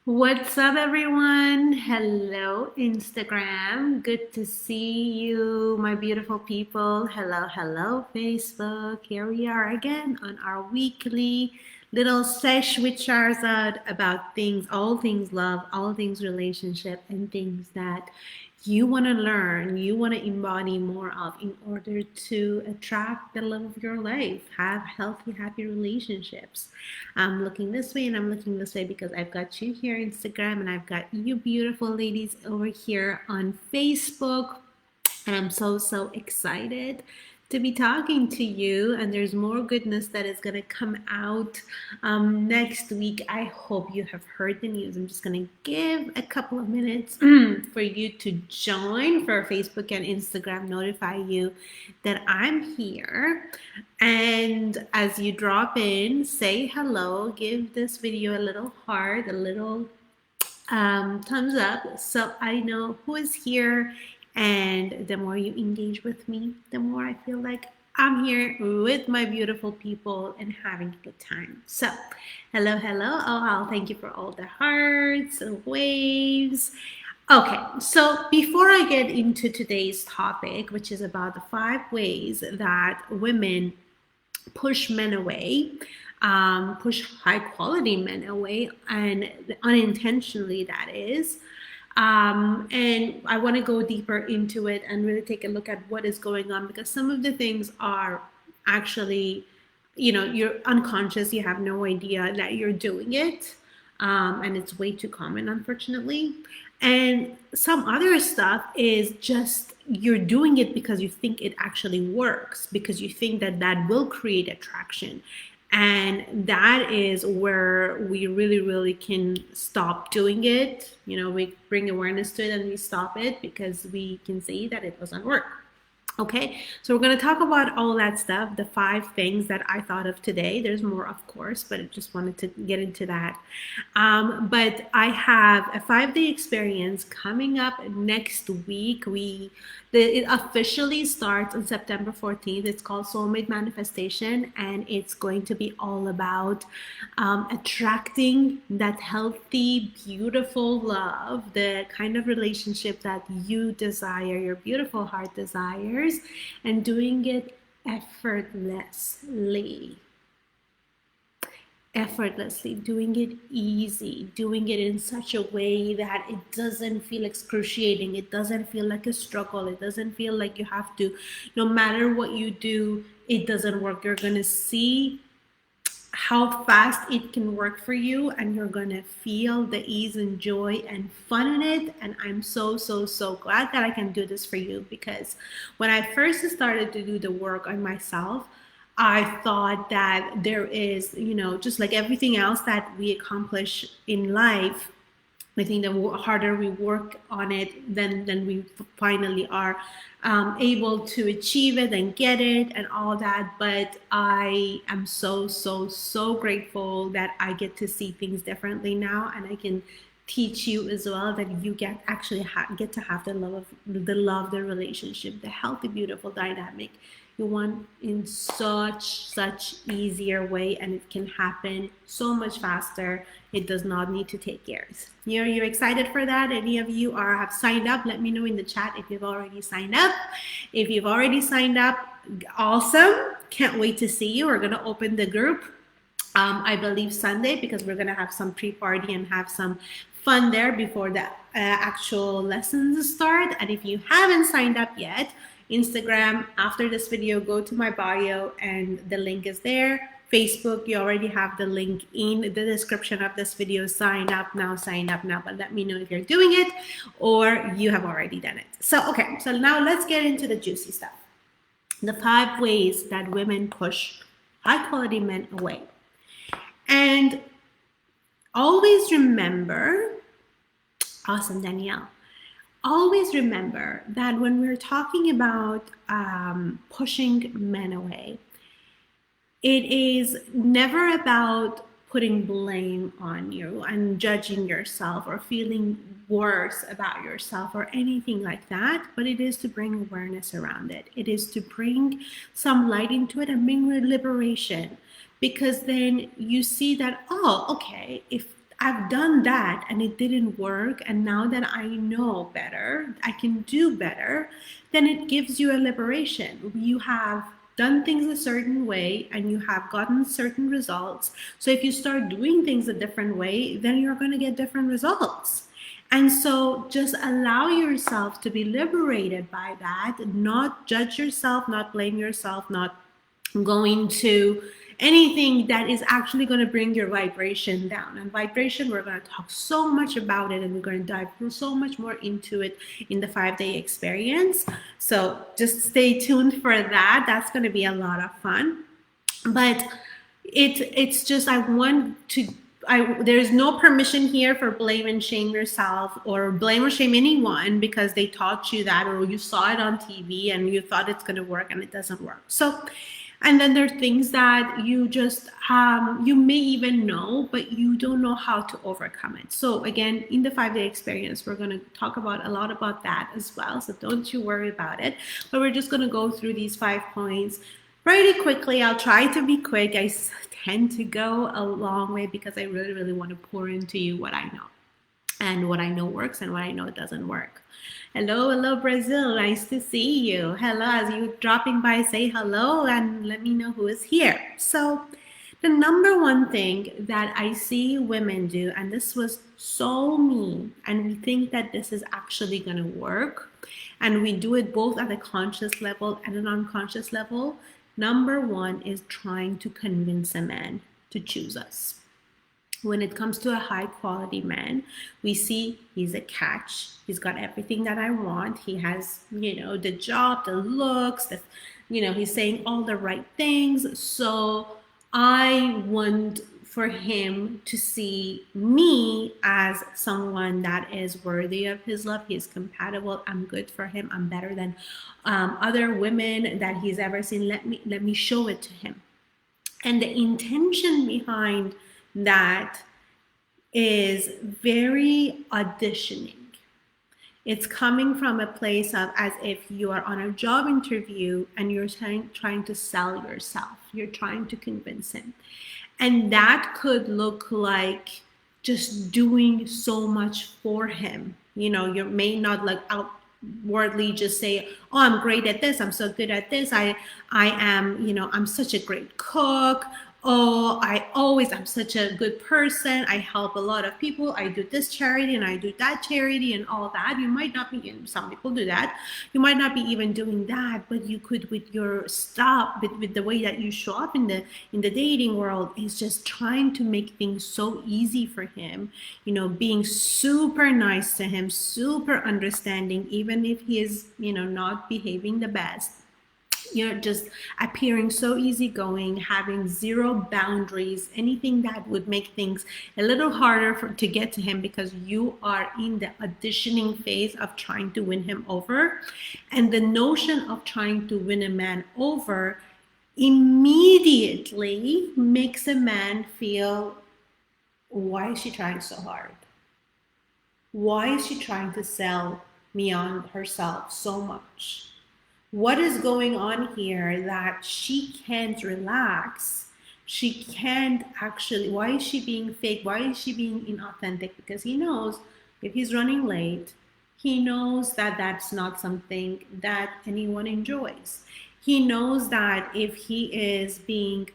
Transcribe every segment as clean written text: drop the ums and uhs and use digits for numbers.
What's up, everyone? Hello, Instagram. Good to see you, my beautiful people. Hello, hello, Facebook. Here we are again on our weekly little sesh with Charizard about things, all things love, all things relationship, and things that you want to learn, you want to embody more of in order to attract the love of your life, have healthy, happy relationships. I'm looking this way and I'm looking this way because I've got you here on Instagram and I've got you beautiful ladies over here on Facebook. And I'm so excited to be talking to you. And there's more goodness that is going to come out next week. I hope you have heard the news. I'm just going to give a couple of minutes for you to join, for Facebook and Instagram notify you that I'm here. And as you drop in, say hello, give this video a little heart, a little thumbs up so I know who is here. And the more you engage with me, the more I feel like I'm here with my beautiful people and having a good time. So, hello, hello. Oh, I'll thank you for all the hearts and waves. Okay, so before I get into today's topic, which is about the 5 ways that women push men away, push high quality men away, and unintentionally, that is. And I want to go deeper into it and really take a look at what is going on, because some of the things are actually, you're unconscious, you have no idea that you're doing it. And it's way too common, unfortunately. And some other stuff is just you're doing it because you think it actually works, because you think that that will create attraction. And that is where we really can stop doing it. We bring awareness to it and we stop it because we can see that it doesn't work. Okay, so we're going to talk about all that stuff, the 5 things that I thought of today. There's more, of course, but I just wanted to get into that. But I have a 5-day experience coming up next week. It officially starts on September 14th. It's called Soulmate Manifestation, and it's going to be all about attracting that healthy, beautiful love, the kind of relationship that you desire, your beautiful heart desires, and doing it effortlessly. Effortlessly, doing it easy, doing it in such a way that it doesn't feel excruciating, it doesn't feel like a struggle, it doesn't feel like you have to, no matter what you do, it doesn't work. You're gonna see how fast it can work for you, and you're gonna feel the ease and joy and fun in it. And I'm so glad that I can do this for you, because when I first started to do the work on myself, I thought that there is, just like everything else that we accomplish in life, I think the harder we work on it, then we finally are able to achieve it and get it and all that. But I am so grateful that I get to see things differently now, and I can teach you as well that you get to have the relationship, the healthy, beautiful dynamic you want in such easier way, and it can happen so much faster. It does not need to take years. You're excited for that? Any of you have signed up? Let me know in the chat if you've already signed up. If you've already signed up, awesome. Can't wait to see you. We're going to open the group I believe Sunday, because we're going to have some pre-party and have some fun there before the actual lessons start. And if you haven't signed up yet, Instagram, after this video, go to my bio and the link is there. Facebook, you already have the link in the description of this video. Sign up now, but let me know if you're doing it or you have already done it. So, okay, so now let's get into the juicy stuff. The 5 ways that women push high quality men away. And always remember, awesome, Danielle. Always remember that when we're talking about pushing men away, it is never about putting blame on you and judging yourself or feeling worse about yourself or anything like that, but it is to bring awareness around it. It is to bring some light into it and bring liberation, because then you see that, oh, okay, if I've done that and it didn't work, and now that I know better, I can do better, then it gives you a liberation. You have done things a certain way and you have gotten certain results. So if you start doing things a different way, then you're going to get different results. And so just allow yourself to be liberated by that, not judge yourself, not blame yourself, not going to anything that is actually going to bring your vibration down. And vibration, we're going to talk so much about it, and we're going to dive so much more into it in the 5-day experience. So just stay tuned for that. That's going to be a lot of fun. But it's just, I want to, there's no permission here for blame and shame yourself, or blame or shame anyone because they taught you that, or you saw it on TV and you thought it's going to work and it doesn't work. So, and then there are things that you just you may even know, but you don't know how to overcome it. So again, in the 5-day experience, we're going to talk about a lot about that as well. So don't you worry about it. But we're just going to go through these 5 points pretty quickly. I'll try to be quick. I tend to go a long way because I really, really want to pour into you what I know, and what I know works and what I know doesn't work. Hello, Brazil. Nice to see you. Hello, as you're dropping by, say hello and let me know who is here. So the number one thing that I see women do, and this was so me, and we think that this is actually going to work, and we do it both at a conscious level and an unconscious level. Number one is trying to convince a man to choose us. When it comes to a high quality man, we see he's a catch. He's got everything that I want. He has, the job, the looks, he's saying all the right things. So I want for him to see me as someone that is worthy of his love. He is compatible. I'm good for him. I'm better than other women that he's ever seen. Let me show it to him. And the intention behind that is very auditioning. It's coming from a place of as if you are on a job interview and you're trying to sell yourself. You're trying to convince him. And that could look like just doing so much for him. You may not like outwardly just say, oh, I'm great at this. I'm so good at this. I am, I'm such a great cook. Oh, I'm such a good person. I help a lot of people. I do this charity and I do that charity and all that. You might not be, some people do that. You might not be even doing that, but you could with your stuff, with the way that you show up in the dating world, is just trying to make things so easy for him, being super nice to him, super understanding, even if he is, not behaving the best. You're just appearing so easygoing, having zero boundaries, anything that would make things a little harder to get to him, because you are in the auditioning phase of trying to win him over. And the notion of trying to win a man over immediately makes a man feel, why is she trying so hard? Why is she trying to sell me on herself so much? What is going on here that she can't relax? She can't actually, why is she being fake? Why is she being inauthentic? Because he knows if he's running late, he knows that that's not something that anyone enjoys. He knows that if he is being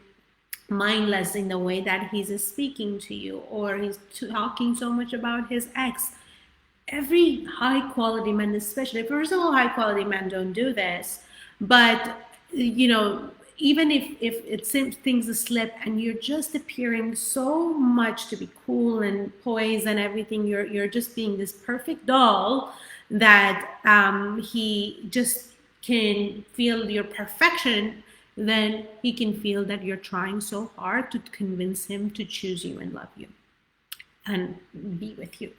mindless in the way that he's speaking to you, or he's talking so much about his ex, every high quality man, especially, first of all, high quality men don't do this, but even if it seems things slip and you're just appearing so much to be cool and poised and everything, you're just being this perfect doll that he just can feel your perfection, then he can feel that you're trying so hard to convince him to choose you and love you and be with you.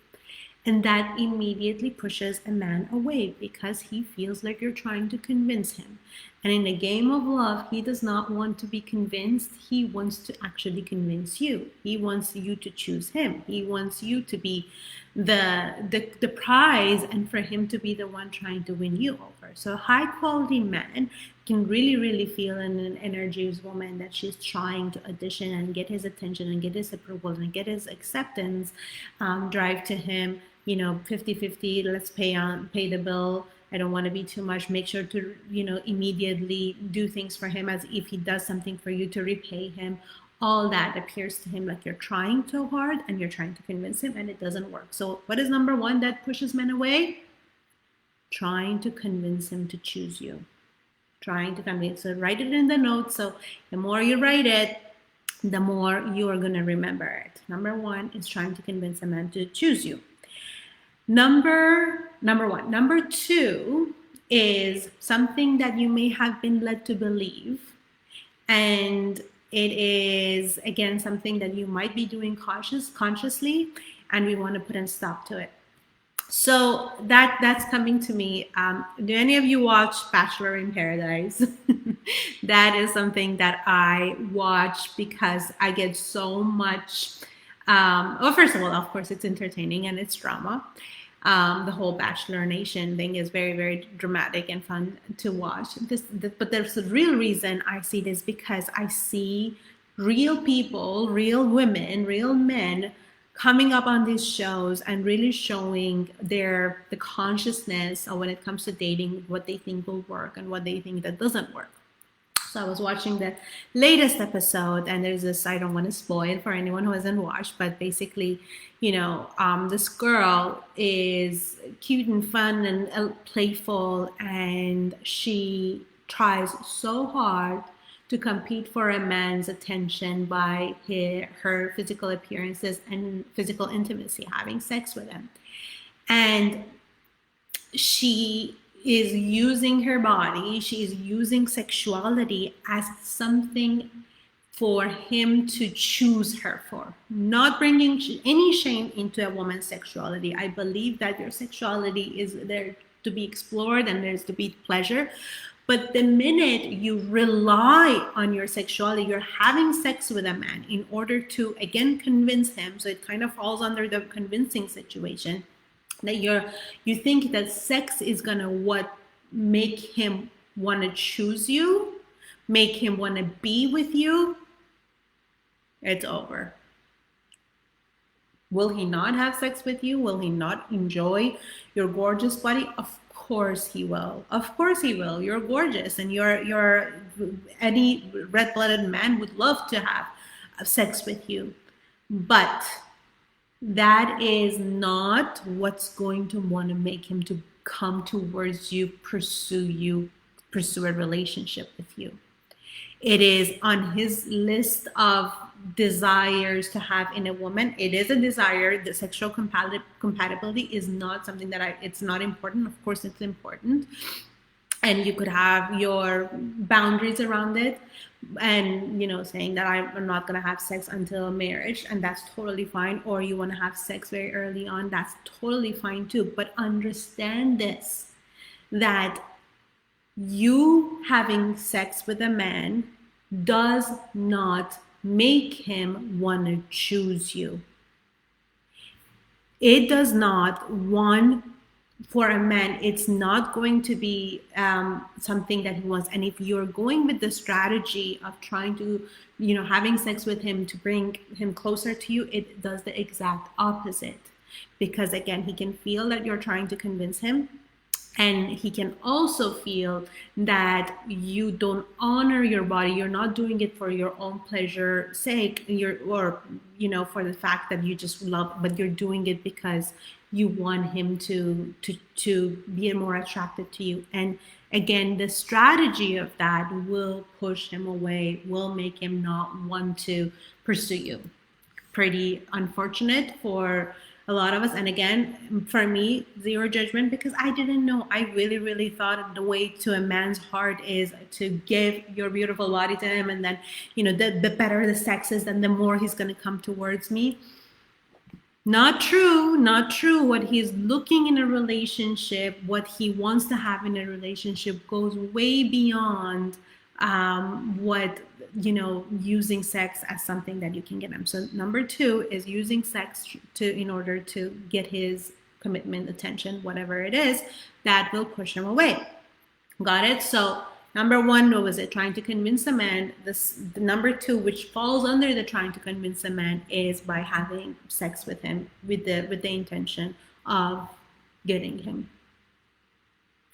And that immediately pushes a man away because he feels like you're trying to convince him. And in a game of love, he does not want to be convinced. He wants to actually convince you. He wants you to choose him. He wants you to be the prize, and for him to be the one trying to win you over. So a high quality man can really feel in an energies woman that she's trying to audition and get his attention and get his approval and get his acceptance, drive to him, 50-50, let's pay the bill. I don't want to be too much. Make sure to, immediately do things for him as if he does something for you to repay him. All that appears to him like you're trying so hard and you're trying to convince him, and it doesn't work. So what is number one that pushes men away? Trying to convince him to choose you. Trying to convince. So write it in the notes. So the more you write it, the more you are going to remember it. Number one is trying to convince a man to choose you. Number one. Number two is something that you may have been led to believe, and it is, again, something that you might be doing consciously, and we want to put a stop to it. So that's coming to me. Do any of you watch Bachelor in Paradise? That is something that I watch because I get so much. Well, first of all, of course, it's entertaining and it's drama. The whole Bachelor Nation thing is very dramatic and fun to watch. But there's a real reason I see this, because I see real people, real women, real men coming up on these shows and really showing the consciousness of when it comes to dating, what they think will work and what they think that doesn't work. So I was watching the latest episode, and there's this, I don't want to spoil for anyone who hasn't watched, but basically, this girl is cute and fun and playful, and she tries so hard to compete for a man's attention by her physical appearances and physical intimacy, having sex with him. And she is using her body, she is using sexuality as something for him to choose her for, not bringing any shame into a woman's sexuality. I believe that your sexuality is there to be explored and there's to be pleasure. But the minute you rely on your sexuality, you're having sex with a man in order to, again, convince him. So it kind of falls under the convincing situation, that you think that sex is gonna make him want to choose you, make him want to be with you. It's over. Will he not have sex with you? Will he not enjoy your gorgeous body? Of course he will. Of course he will. You're gorgeous, and you're any red-blooded man would love to have sex with you. But that is not what's going to want to make him to come towards you, pursue a relationship with you. It is on his list of desires to have in a woman. It is a desire. The sexual compatibility is not something that it's not important. Of course, it's important. And you could have your boundaries around it, and saying that I'm not going to have sex until marriage, and that's totally fine. Or you want to have sex very early on, that's totally fine too. But understand this, that you having sex with a man does not make him want to choose you. It does not want. For a man, it's not going to be something that he wants. And if you're going with the strategy of trying to, having sex with him to bring him closer to you, it does the exact opposite. Because again, he can feel that you're trying to convince him. And he can also feel that you don't honor your body. You're not doing it for your own pleasure sake, or for the fact that you just love, but you're doing it because you want him to be more attracted to you. And again, the strategy of that will push him away, will make him not want to pursue you. Pretty unfortunate for a lot of us. And again, for me, zero judgment, because I didn't know. I really thought the way to a man's heart is to give your beautiful body to him, and then the better the sex is, then the more he's going to come towards me. Not true, not true. What he's looking in a relationship, what he wants to have in a relationship goes way beyond what, using sex as something that you can get him. So number two is using sex in order to get his commitment, attention, whatever it is, that will push him away. Got it? So number one, what was it? Trying to convince a man. The number two, which falls under the trying to convince a man, is by having sex with him with the intention of getting him.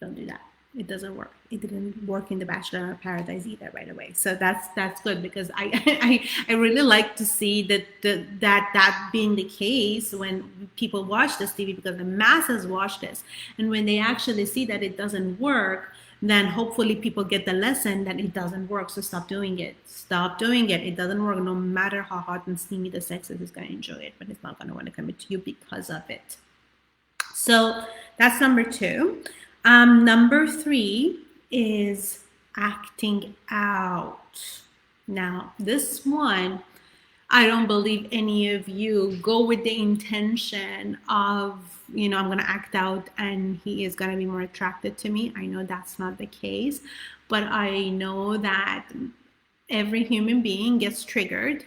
Don't do that. It doesn't work. It didn't work in the Bachelor in Paradise either, by the way. So that's good, because I really like to see that being the case when people watch this TV, because the masses watch this, and when they actually see that it doesn't work, then hopefully people get the lesson that it doesn't work. So stop doing it. Stop doing it. It doesn't work. No matter how hot and steamy the sex is, he's going to enjoy it, but he's not going to want to commit to you because of it. So that's number two. Number three is acting out. Now, this one, I don't believe any of you go with the intention of, I'm going to act out and he is going to be more attracted to me. I know that's not the case, but I know that every human being gets triggered.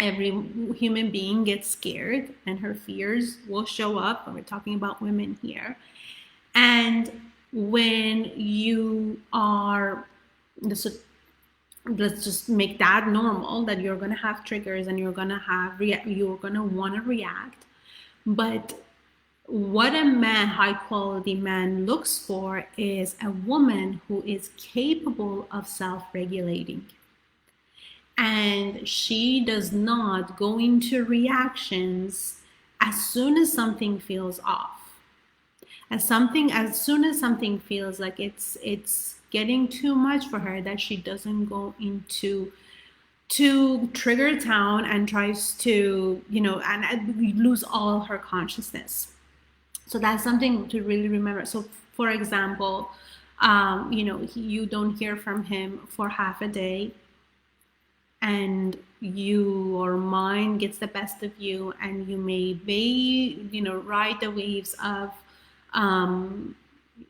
Every human being gets scared, and her fears will show up. We're talking about women here. And when you are, let's just make that normal, that you're going to have triggers and you're going to want to react. But what a man, high quality man, looks for is a woman who is capable of self-regulating. And she does not go into reactions as soon as something feels off. As soon as something feels like it's getting too much for her, that she doesn't go into trigger town and tries to, and lose all her consciousness. So that's something to really remember. So for example, you don't hear from him for half a day, and your mind gets the best of you, and you may ride the waves of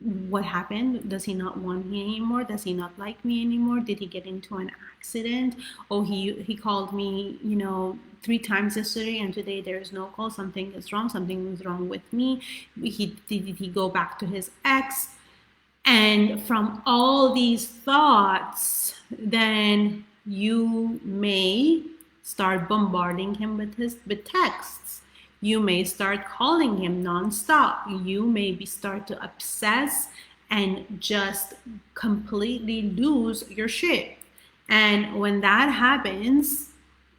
what happened. Does he not want me anymore? Does he not like me anymore? Did he get into an accident? Oh, he called me 3 times yesterday, and today there is no call. Something is wrong. Something is wrong with me. Did he go back to his ex? And from all these thoughts, then you may start bombarding him with texts. You may start calling him nonstop. You maybe start to obsess and just completely lose your shit. And when that happens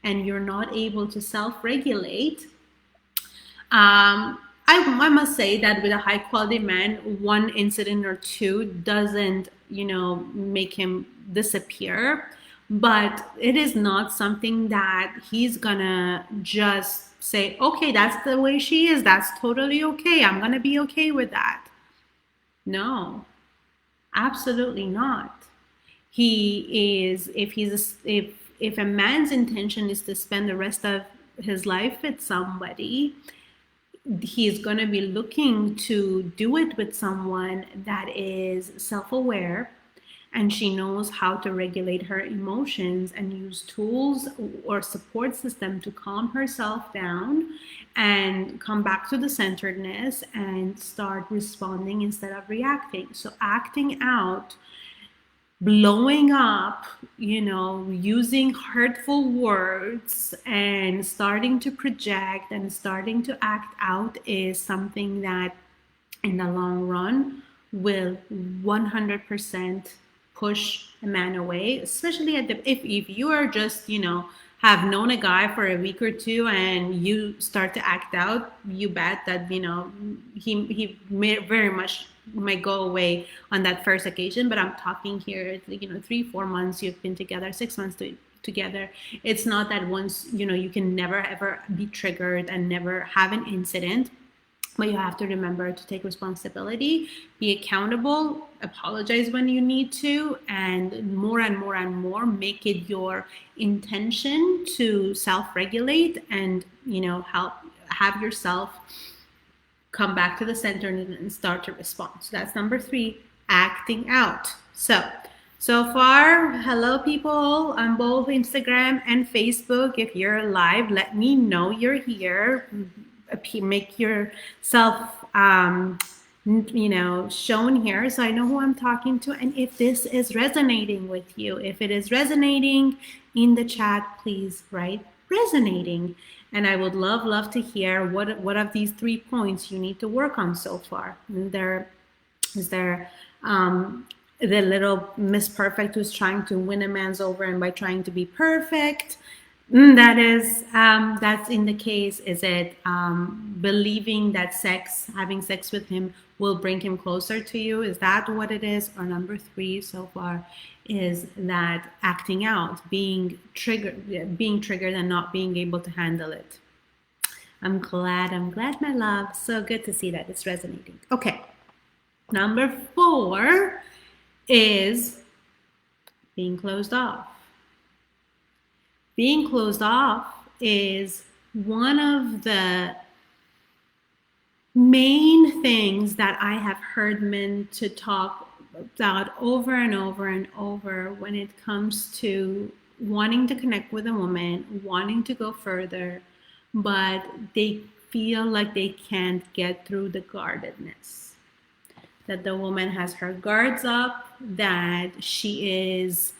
and you're not able to self-regulate, I must say that with a high quality man, one incident or two doesn't, make him disappear. But it is not something that he's gonna just say, okay, that's the way she is. That's totally okay. I'm gonna be okay with that. No, absolutely not. He is, if a man's intention is to spend the rest of his life with somebody, he's going to be looking to do it with someone that is self-aware, and she knows how to regulate her emotions and use tools or support system to calm herself down and come back to the centeredness and start responding instead of reacting. So acting out, blowing up, using hurtful words and starting to project and starting to act out is something that in the long run will 100% push a man away, especially if you are just, have known a guy for a week or two and you start to act out, you bet that, he may very much might go away on that first occasion. But I'm talking here, 3-4 months you've been together, 6 months together. It's not that once, you can never ever be triggered and never have an incident. But you have to remember to take responsibility, be accountable, apologize when you need to, and more and more and more make it your intention to self-regulate and, have yourself come back to the center and start to respond. So that's number 3, acting out. So far, hello people on both Instagram and Facebook. If you're live, let me know you're here. Make yourself shown here so I know who I'm talking to, and if this is resonating with you. If it is resonating in the chat, please write resonating, and I would love to hear what of these 3 points you need to work on so far. Is there the little Miss Perfect who's trying to win a man's over, and by trying to be perfect, that's in the case. Is it believing that having sex with him will bring him closer to you? Is that what it is? Or number 3 so far is that acting out, being triggered and not being able to handle it. I'm glad, my love. So good to see that it's resonating. Okay, number 4 is being closed off. Being closed off is one of the main things that I have heard men to talk about over and over and over when it comes to wanting to connect with a woman, wanting to go further, but they feel like they can't get through the guardedness. That the woman has her guards up, that she is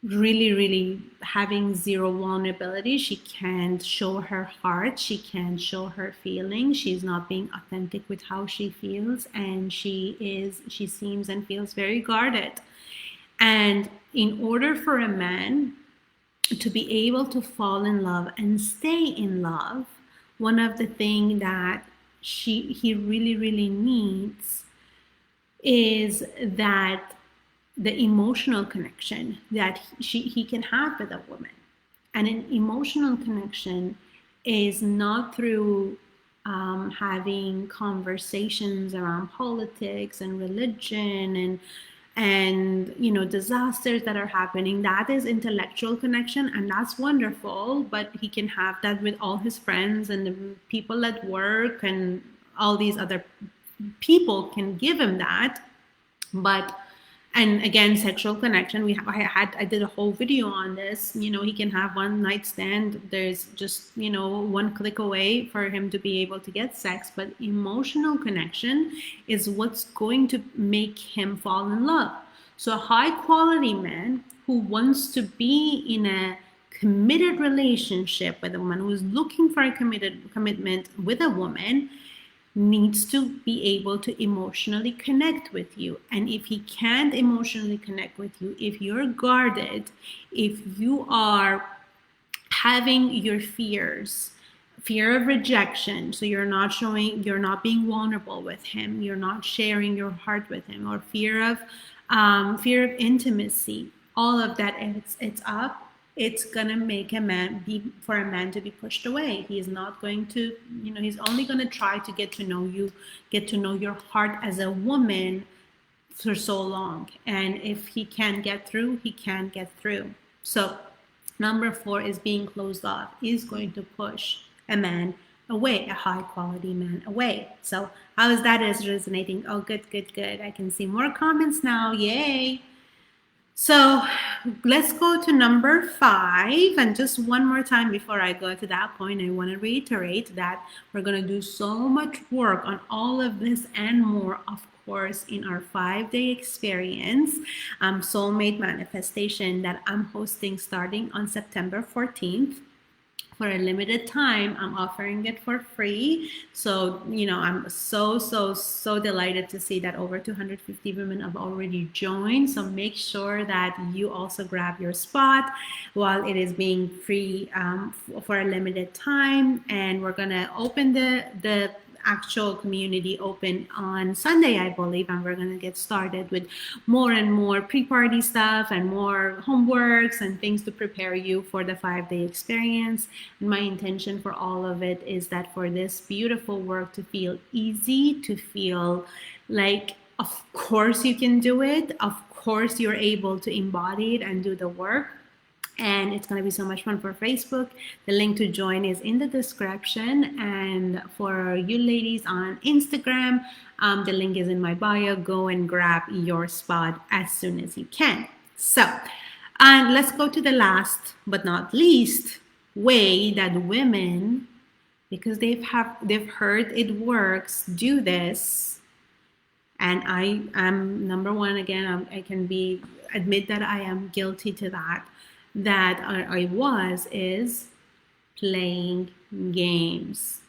really having zero vulnerability. She can't show her heart. She can't show her feelings. She's not being authentic with how she feels, and she seems and feels very guarded. And in order for a man to be able to fall in love and stay in love, one of the things that he really needs is that the emotional connection that he can have with a woman. And an emotional connection is not through having conversations around politics and religion and disasters that are happening. That is intellectual connection, and that's wonderful, but he can have that with all his friends and the people at work, and all these other people can give him that. And again, sexual connection, I did a whole video on this. He can have one night stand. There's just, one click away for him to be able to get sex. But emotional connection is what's going to make him fall in love. So a high quality man who wants to be in a committed relationship with a woman, who is looking for a commitment with a woman, needs to be able to emotionally connect with you. And if he can't emotionally connect with you, if you're guarded, if you are having your fear of rejection, so you're not being vulnerable with him, you're not sharing your heart with him, or fear of intimacy, all of that, it's up. It's gonna make a man to be pushed away. He's not going to, he's only gonna try to get to know you, get to know your heart as a woman for so long. And if he can't get through, he can't get through. So number 4 is being closed off, is going to push a man away, a high quality man away. So how is that resonating? Oh, good. I can see more comments now. Yay. So let's go to number 5. And just one more time before I go to that point, I want to reiterate that we're going to do so much work on all of this and more, of course, in our 5-day experience, Soulmate Manifestation, that I'm hosting starting on September 14th. For a limited time, I'm offering it for free. So, I'm so delighted to see that over 250 women have already joined. So make sure that you also grab your spot while it is being free for a limited time. And we're gonna open the actual community open on Sunday, I believe, and we're going to get started with more and more pre-party stuff and more homeworks and things to prepare you for the 5-day experience. And my intention for all of it is that for this beautiful work to feel easy, to feel like, of course you can do it, of course you're able to embody it and do the work. and it's going to be so much fun for Facebook. The link to join is in the description, and for you ladies on Instagram, the link is in my bio. Go and grab your spot as soon as you can. So, and let's go to the last but not least way that women, because they've heard it works, do this. And I am number one again. I can admit that I am guilty to that. That I was is playing games.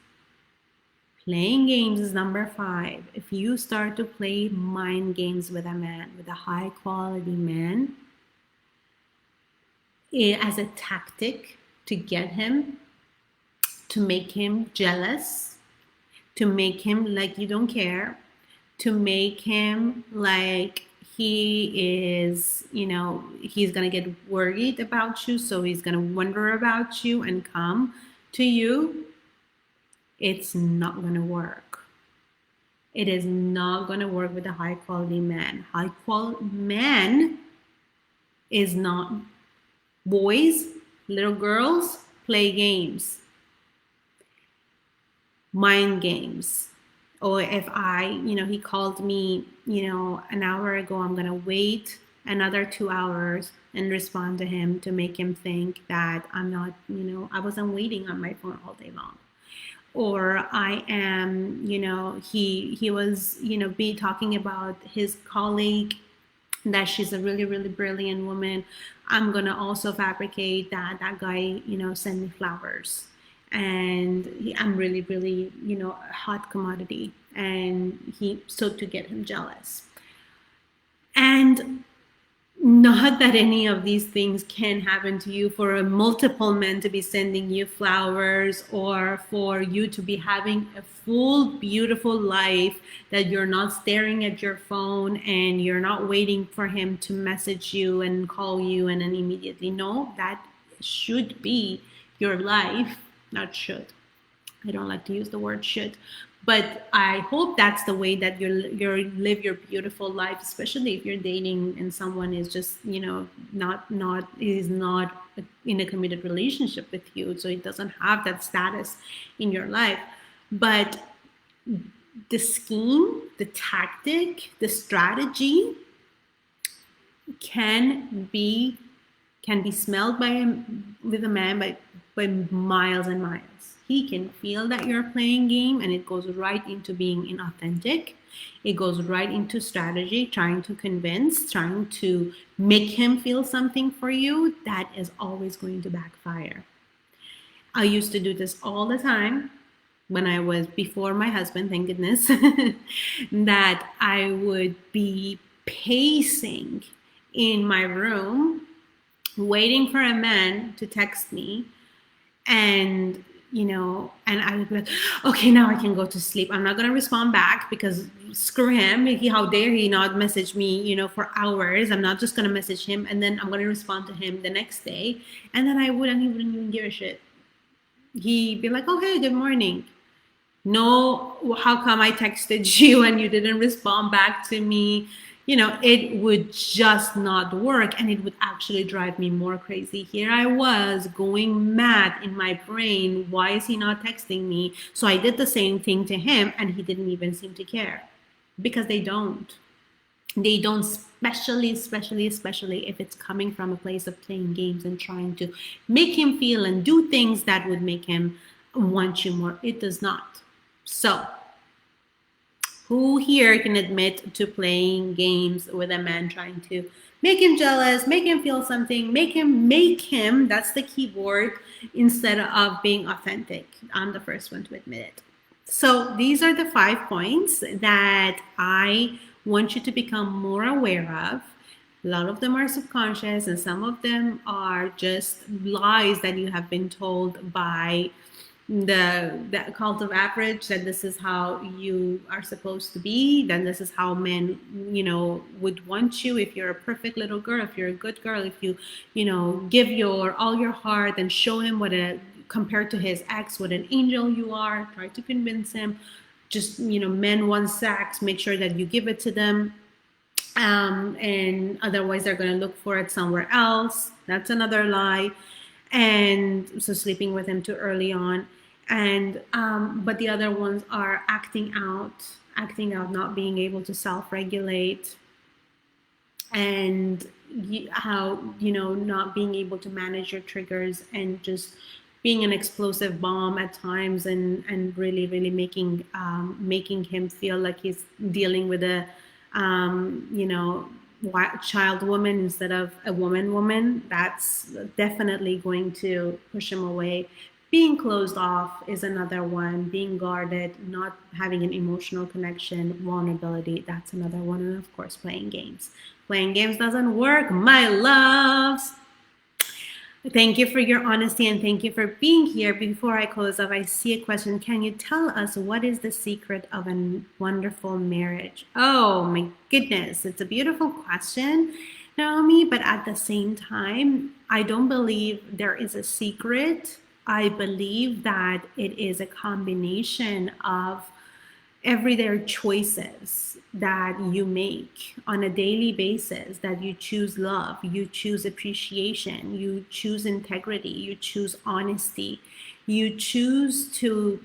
Playing games is number 5. If you start to play mind games with a man, with a high quality man, as a tactic to get him, to make him jealous, to make him like you don't care, to make him like he is, he's going to get worried about you, so he's going to wonder about you and come to you, it's not going to work. It is not going to work with a high quality man. High quality man is not boys, little girls play games, mind games. Or if he called me, an hour ago, I'm going to wait another 2 hours and respond to him to make him think that I'm not, I wasn't waiting on my phone all day long. Or I am, he was, be talking about his colleague, that she's a really, really brilliant woman. I'm going to also fabricate that guy, send me flowers. And I'm really, really, a hot commodity. And so to get him jealous. And not that any of these things can happen to you, for a multiple men to be sending you flowers, or for you to be having a full, beautiful life, that you're not staring at your phone and you're not waiting for him to message you and call you and then immediately. No, that should be your life. Not should. I don't like to use the word should, but I hope that's the way that you live your beautiful life, especially if you're dating and someone is just, not in a committed relationship with you, so it doesn't have that status in your life. But the scheme, the tactic, the strategy can be smelled with a man by miles and miles. He can feel that you're playing game, and it goes right into being inauthentic. It goes right into strategy, trying to convince, trying to make him feel something for you. That is always going to backfire. I used to do this all the time when I was before my husband, thank goodness, that I would be pacing in my room, waiting for a man to text me, and I would be like, okay, now I can go to sleep. I'm not going to respond back, because screw him. How dare he not message me, for hours. I'm not just going to message him, and then I'm going to respond to him the next day. And then he wouldn't even give a shit. He'd be like, oh, hey, good morning. No, how come I texted you and you didn't respond back to me? It would just not work, and it would actually drive me more crazy. Here I was going mad in my brain. Why is he not texting me? So I did the same thing to him, and he didn't even seem to care, because they don't, especially if it's coming from a place of playing games and trying to make him feel and do things that would make him want you more. It does not. So who here can admit to playing games with a man, trying to make him jealous, make him feel something, make him, that's the key word, instead of being authentic? I'm the first one to admit it. So these are the 5 points that I want you to become more aware of. A lot of them are subconscious, and some of them are just lies that you have been told by the cult of average, that this is how you are supposed to be, then this is how men would want you. If you're a perfect little girl, if you're a good girl, if you give all your heart and show him compared to his ex, what an angel you are, try to convince him. Just men want sex, make sure that you give it to them. And otherwise they're going to look for it somewhere else. That's another lie. And so sleeping with him too early on. And but the other ones are acting out, not being able to self-regulate, and how, not being able to manage your triggers, and just being an explosive bomb at times, and really really making him feel like he's dealing with a child woman instead of a woman. That's definitely going to push him away. Being closed off is another one. Being guarded, not having an emotional connection, vulnerability, that's another one. And of course, playing games. Playing games doesn't work, my loves. Thank you for your honesty, and thank you for being here. Before I close up, I see a question. Can you tell us what is the secret of a wonderful marriage? Oh my goodness, it's a beautiful question, Naomi, but at the same time, I don't believe there is a secret. I believe that it is a combination of everyday choices that you make on a daily basis, that you choose love, you choose appreciation, you choose integrity, you choose honesty, you choose to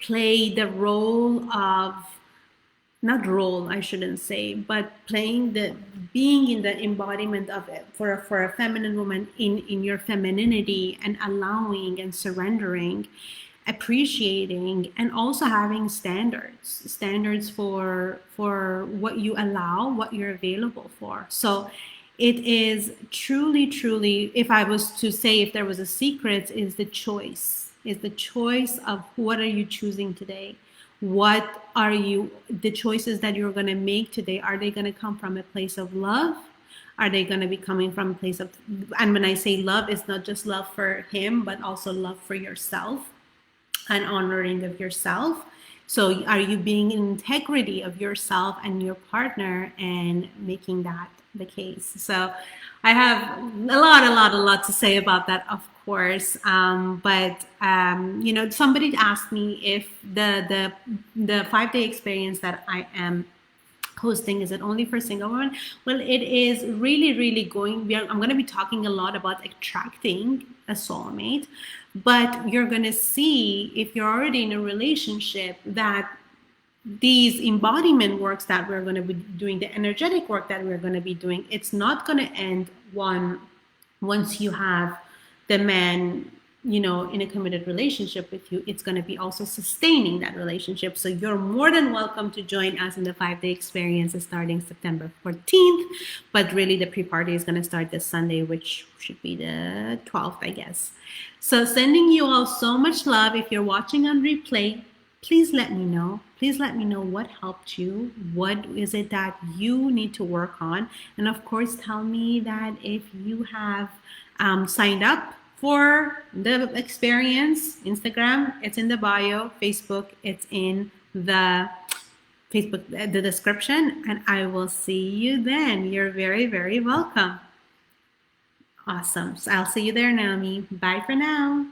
play the role of, not role, I shouldn't say, but playing the, being in the embodiment of it for a feminine woman in your femininity, and allowing and surrendering, appreciating, and also having standards for what you allow, what you're available for. So it is truly, if I was to say, if there was a secret, is the choice of what are you choosing today. What are you, the choices that you're going to make today, are they going to come from a place of love? Are they going to be coming from a place of, and when I say love, it's not just love for him, but also love for yourself, and honoring of yourself. So are you being in integrity of yourself and your partner, and making that the case? So I have a lot to say about that, of course. But somebody asked me if the 5-day experience that I am hosting, is it only for single women? Well, it is really going, I'm going to be talking a lot about attracting a soulmate, but you're going to see, if you're already in a relationship, that these embodiment works that we're going to be doing, the energetic work that we're going to be doing, it's not going to end once you have the man in a committed relationship with you. It's going to be also sustaining that relationship. So you're more than welcome to join us in the 5-day experience starting September 14th. But really the pre-party is going to start this Sunday, which should be the 12th, I guess. So sending you all so much love. If you're watching on replay, please let me know. Please let me know what helped you. What is it that you need to work on? And of course, tell me that if you have signed up for the experience. Instagram, it's in the bio. Facebook, it's in the description. And I will see you then. You're very welcome. Awesome. So I'll see you there, Naomi. Bye for now.